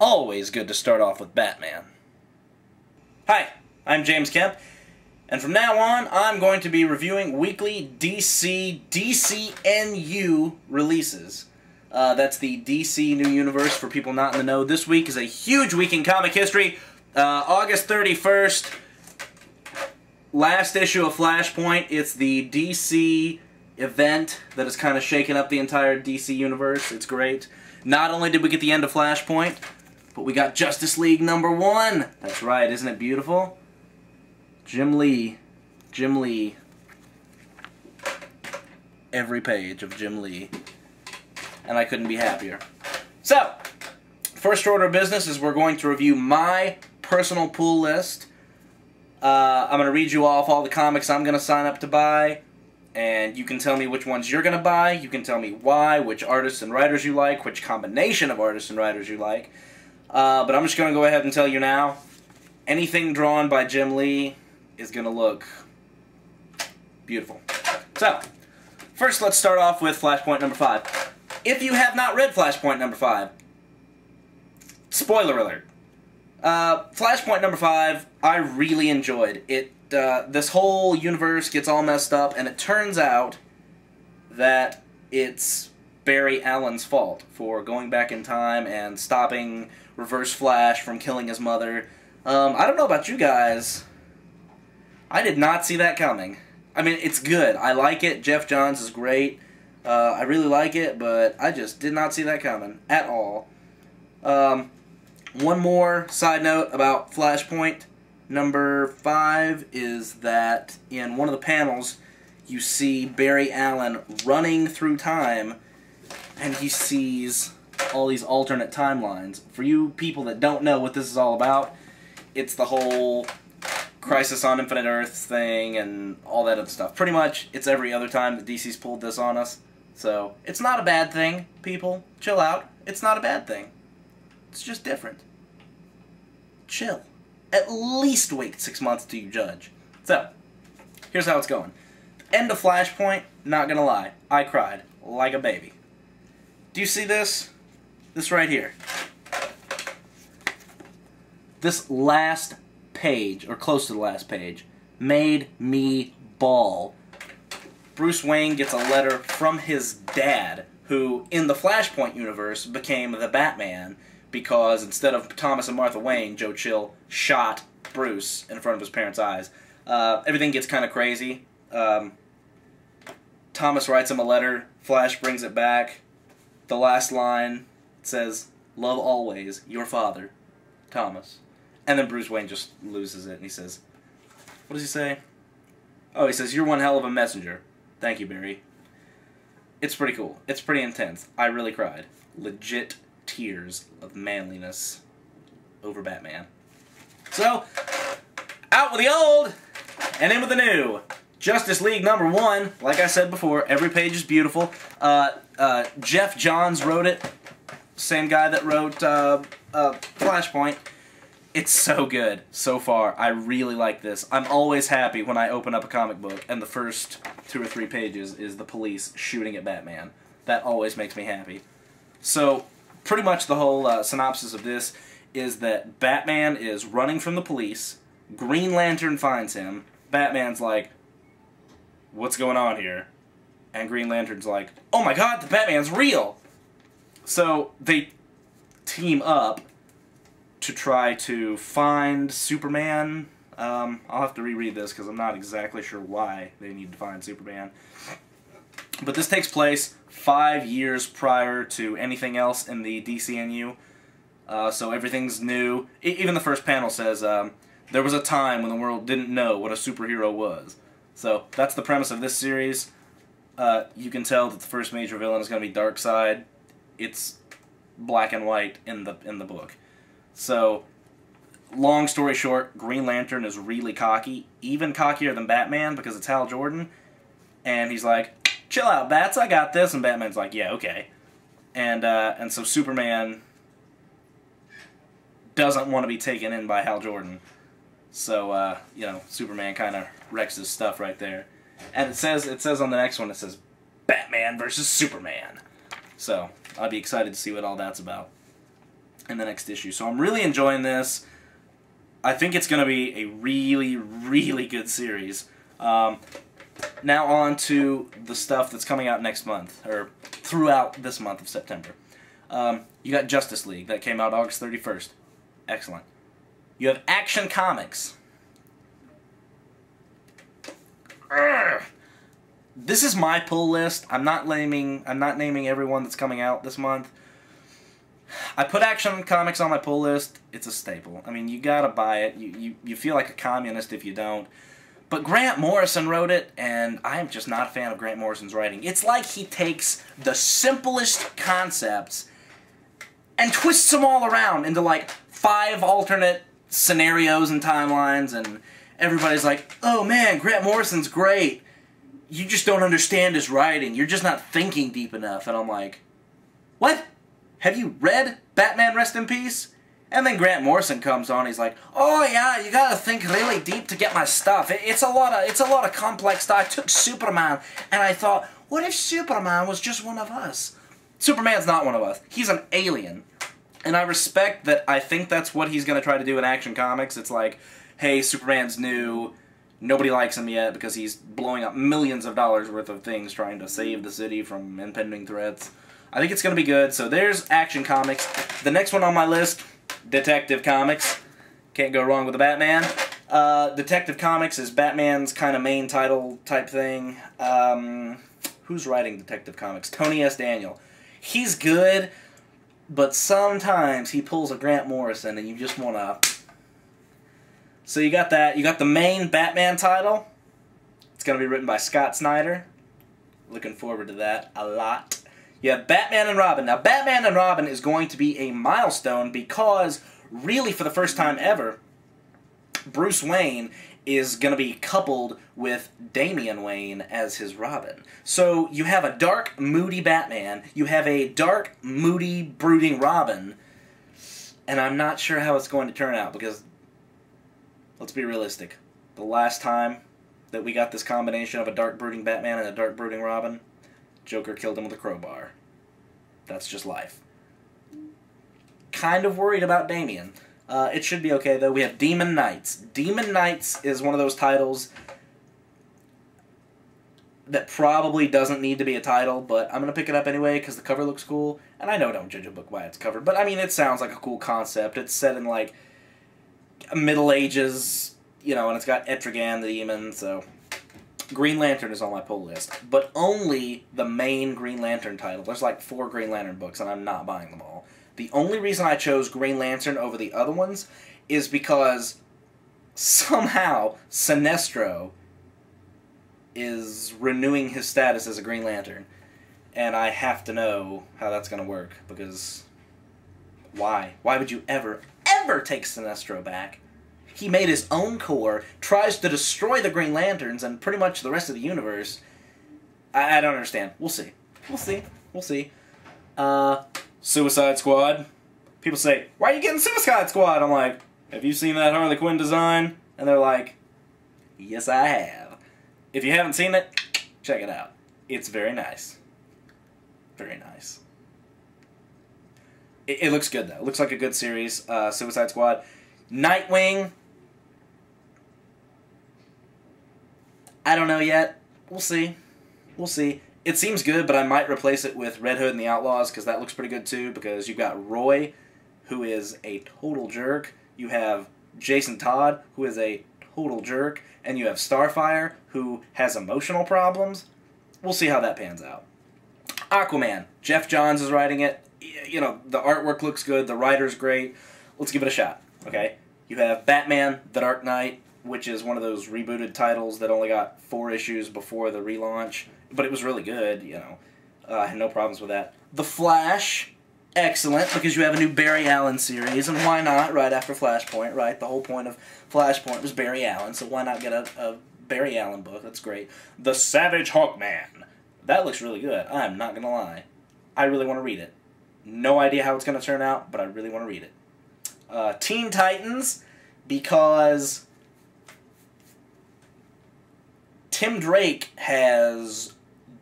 always good to start off with Batman. Hi, I'm James Kemp, and from now on, I'm going to be reviewing weekly DCnU releases. That's the DCnU universe for people not in the know. This week is a huge week in comic history. August 31st, last issue of Flashpoint. It's the DC event that has kind of shaken up the entire DC universe. It's great. Not only did we get the end of Flashpoint, but we got Justice League #1. That's right, isn't it beautiful? Jim Lee. Every page of Jim Lee. And I couldn't be happier. So, first order of business is we're going to review my personal pull list. I'm going to read you off all the comics I'm going to sign up to buy, and you can tell me which ones you're going to buy. You can tell me why, which artists and writers you like, which combination of artists and writers you like. But I'm just going to go ahead and tell you now, anything drawn by Jim Lee is going to look beautiful. So, first let's start off with Flashpoint #5. If you have not read Flashpoint #5, spoiler alert. Flashpoint #5, I really enjoyed. This whole universe gets all messed up, and it turns out that it's Barry Allen's fault for going back in time and stopping Reverse Flash from killing his mother. I don't know about you guys. I did not see that coming. I mean, it's good. I like it. Jeff Johns is great. I really like it, but I just did not see that coming at all. One more side note about Flashpoint #5 is that in one of the panels you see Barry Allen running through time, and he sees all these alternate timelines. For you people that don't know what this is all about, it's the whole Crisis on Infinite Earths thing and all that other stuff. Pretty much, it's every other time that DC's pulled this on us. So, it's not a bad thing, people. Chill out. It's not a bad thing. It's just different. Chill. At least wait 6 months till you judge. So, here's how it's going. End of Flashpoint, not gonna lie, I cried like a baby. Do you see this? This right here. This last page, or close to the last page, made me bawl. Bruce Wayne gets a letter from his dad, who, in the Flashpoint universe, became the Batman, because instead of Thomas and Martha Wayne, Joe Chill shot Bruce in front of his parents' eyes. Everything gets kind of crazy. Thomas writes him a letter, Flash brings it back. The last line says, "Love always, your father, Thomas." And then Bruce Wayne just loses it, and he says, what does he say? Oh, he says, "You're one hell of a messenger. Thank you, Barry." It's pretty cool. It's pretty intense. I really cried. Legit tears of manliness over Batman. So, out with the old, and in with the new. Justice League #1, like I said before, every page is beautiful. Jeff Johns wrote it. Same guy that wrote Flashpoint. It's so good so far. I really like this. I'm always happy when I open up a comic book and the first 2 or 3 pages is the police shooting at Batman. That always makes me happy. So, pretty much the whole synopsis of this is that Batman is running from the police, Green Lantern finds him, Batman's like, "What's going on here?" And Green Lantern's like, "Oh my god, the Batman's real!" So, they team up to try to find Superman. I'll have to reread this because I'm not exactly sure why they need to find Superman. But this takes place 5 years prior to anything else in the DCnU. So everything's new. Even the first panel says, there was a time when the world didn't know what a superhero was. So that's the premise of this series. You can tell that the first major villain is going to be Darkseid. It's black and white in the book. So, long story short, Green Lantern is really cocky, even cockier than Batman because it's Hal Jordan, and he's like, "Chill out, Bats, I got this," and Batman's like, "Yeah, okay." And so Superman doesn't want to be taken in by Hal Jordan, so, you know, Superman kind of wrecks his stuff right there. And it says on the next one, it says, Batman versus Superman. So, I'd be excited to see what all that's about. in the next issue. So I'm really enjoying this. I think it's going to be a really, really good series. Now on to the stuff that's coming out next month, or throughout this month of September. You got Justice League, that came out August 31st. Excellent. You have Action Comics. Urgh. This is my pull list. I'm not naming everyone that's coming out this month. I put Action Comics on my pull list. It's a staple. I mean, you gotta buy it. You feel like a communist if you don't. But Grant Morrison wrote it, and I am just not a fan of Grant Morrison's writing. It's like he takes the simplest concepts and twists them all around into like 5 alternate scenarios and timelines, and everybody's like, oh man, Grant Morrison's great. You just don't understand his writing. You're just not thinking deep enough. And I'm like, what? Have you read Batman Rest in Peace? And then Grant Morrison comes on. He's like, "Oh yeah, you gotta think really deep to get my stuff. It's a lot of complex stuff. I took Superman, and I thought, what if Superman was just one of us? Superman's not one of us. He's an alien." And I respect that. I think that's what he's gonna try to do in Action Comics. It's like, hey, Superman's new. Nobody likes him yet because he's blowing up millions of dollars worth of things trying to save the city from impending threats. I think it's gonna be good. So there's Action Comics. The next one on my list, Detective Comics. Can't go wrong with the Batman. Detective Comics is Batman's kind of main title type thing. Who's writing Detective Comics? Tony S. Daniel. He's good, but sometimes he pulls a Grant Morrison and you just want to... So you got that. You got the main Batman title. It's going to be written by Scott Snyder. Looking forward to that a lot. You have Batman and Robin. Now, Batman and Robin is going to be a milestone because, really, for the first time ever, Bruce Wayne is going to be coupled with Damian Wayne as his Robin. So, you have a dark, moody Batman. You have a dark, moody, brooding Robin. And I'm not sure how it's going to turn out because, let's be realistic, the last time that we got this combination of a dark, brooding Batman and a dark, brooding Robin, Joker killed him with a crowbar. That's just life. Kind of worried about Damian. It should be okay, though. We have Demon Knights. Demon Knights is one of those titles that probably doesn't need to be a title, but I'm going to pick it up anyway because the cover looks cool. And I know don't judge a book by its cover, but I mean, it sounds like a cool concept. It's set in, like, Middle Ages, you know, and it's got Etrigan the demon, so... Green Lantern is on my pull list, but only the main Green Lantern title. There's like 4 Green Lantern books, and I'm not buying them all. The only reason I chose Green Lantern over the other ones is because somehow Sinestro is renewing his status as a Green Lantern, and I have to know how that's going to work, because why? Why would you ever take Sinestro back? He made his own Corps, tries to destroy the Green Lanterns and pretty much the rest of the universe. I don't understand. We'll see. We'll see. We'll see. Suicide Squad. People say, why are you getting Suicide Squad? I'm like, have you seen that Harley Quinn design? And they're like, yes, I have. If you haven't seen it, check it out. It's very nice. Very nice. It looks good, though. It looks like a good series. Suicide Squad. Nightwing. I don't know yet. We'll see. We'll see. It seems good, but I might replace it with Red Hood and the Outlaws, because that looks pretty good too, because you've got Roy, who is a total jerk. You have Jason Todd, who is a total jerk. And you have Starfire, who has emotional problems. We'll see how that pans out. Aquaman. Jeff Johns is writing it. You know, the artwork looks good. The writer's great. Let's give it a shot, okay? You have Batman, The Dark Knight, which is one of those rebooted titles that only got 4 issues before the relaunch. But it was really good, you know. I had no problems with that. The Flash, excellent, because you have a new Barry Allen series, and why not right after Flashpoint, right? The whole point of Flashpoint was Barry Allen, so why not get a Barry Allen book? That's great. The Savage Hawkman. That looks really good. I'm not going to lie. I really want to read it. No idea how it's going to turn out, but I really want to read it. Teen Titans, because Tim Drake has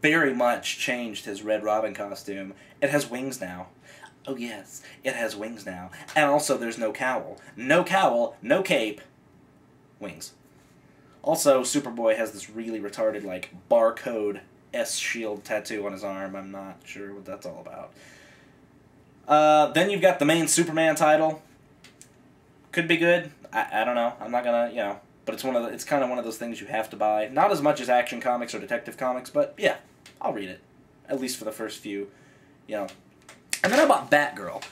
very much changed his Red Robin costume. It has wings now. Oh yes, it has wings now. And also there's no cowl. No cowl, no cape, wings. Also, Superboy has this really retarded, like, barcode S-shield tattoo on his arm. I'm not sure what that's all about. Then you've got the main Superman title. Could be good. I don't know. I'm not gonna, you know. But it's kind of one of those things you have to buy. Not as much as Action Comics or Detective Comics, but yeah, I'll read it. At least for the first few, you know. And then I bought Batgirl.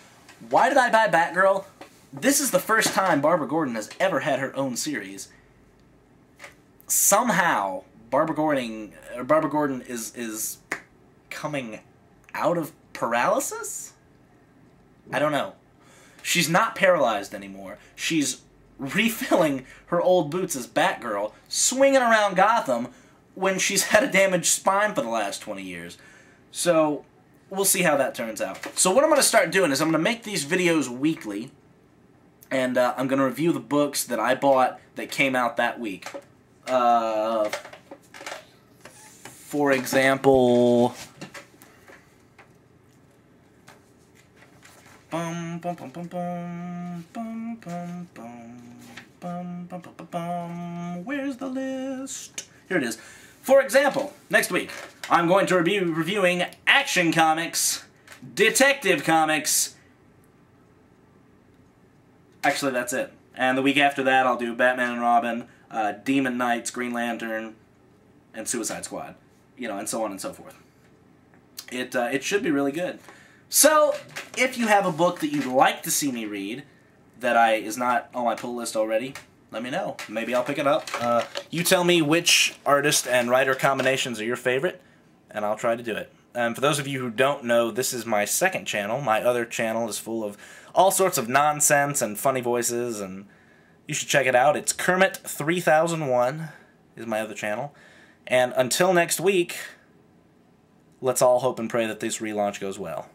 Why did I buy Batgirl? This is the first time Barbara Gordon has ever had her own series. Somehow, Barbara Gordon is coming out of paralysis? I don't know. She's not paralyzed anymore. She's refilling her old boots as Batgirl, swinging around Gotham when she's had a damaged spine for the last 20 years. So, we'll see how that turns out. So what I'm going to start doing is I'm going to make these videos weekly, and I'm going to review the books that I bought that came out that week. For example, where's the list? Here it is. For example, next week, I'm going to be reviewing Action Comics, Detective Comics. Actually, that's it. And the week after that, I'll do Batman and Robin, Demon Knights, Green Lantern, and Suicide Squad. You know, and so on and so forth. It should be really good. So, if you have a book that you'd like to see me read that is not on my pull list already, let me know. Maybe I'll pick it up. You tell me which artist and writer combinations are your favorite, and I'll try to do it. And for those of you who don't know, this is my second channel. My other channel is full of all sorts of nonsense and funny voices, and you should check it out. It's Kermit3001 is my other channel. And until next week, let's all hope and pray that this relaunch goes well.